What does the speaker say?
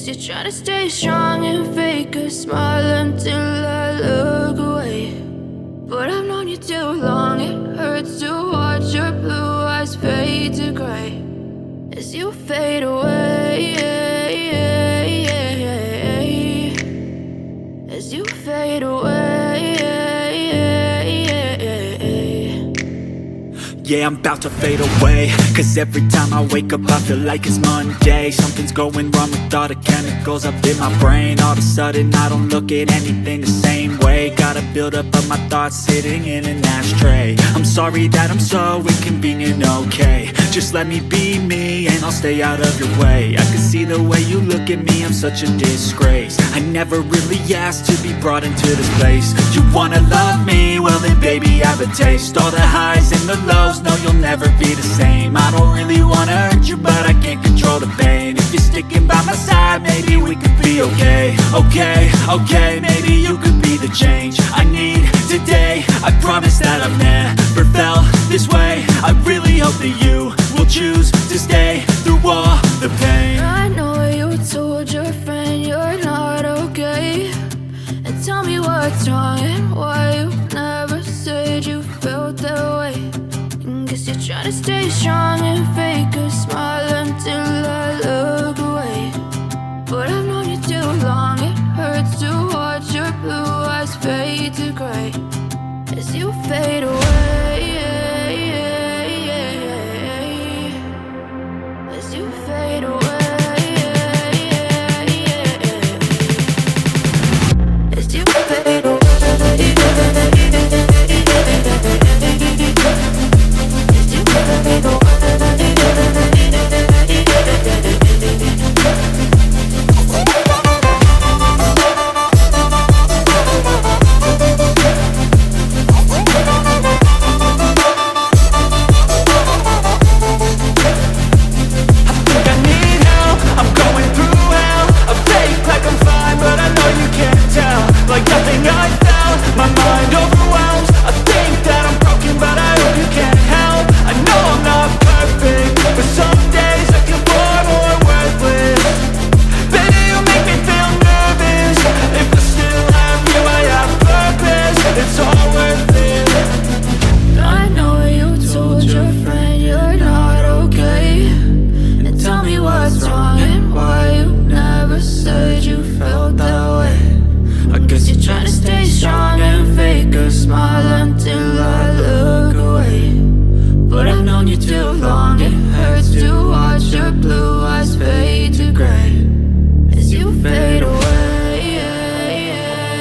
Guess you're trying to stay strong and fake a smile until I look away. But I've known you too long, it hurts to watch your blue eyes fade to gray as you fade away, as you fade away. Yeah, I'm about to fade away, cause every time I wake up I feel like it's Monday. Something's going wrong with all the chemicals up in my brain. All of a sudden I don't look at anything the same way. Got a buildup of my thoughts sitting in an ashtray. I'm sorry that I'm so inconvenient, okay. Just let me be me and I'll stay out of your way. I can see the way you look at me, I'm such a disgrace. I never really asked to be brought into this place. You wanna love me? Well then baby I have a taste. All the highs and the lows, no you'll never be the same. I don't really wanna hurt you but I can't control the pain. If you're sticking by my side maybe we could be okay. Okay, maybe you could be the change I need today. I promise that I've never felt this way. I really hope that you will choose to stay through all the pain. I know you told your friend you're not okay, and tell me what's wrong and why you never said you felt that way. Guess you're trying to stay strong and fake a smile until I look away. But I've known you too long, it hurts to watch your blue eyes fade to gray as you fade away, as you fade away, as you fade away. Trying to stay strong and fake a smile until I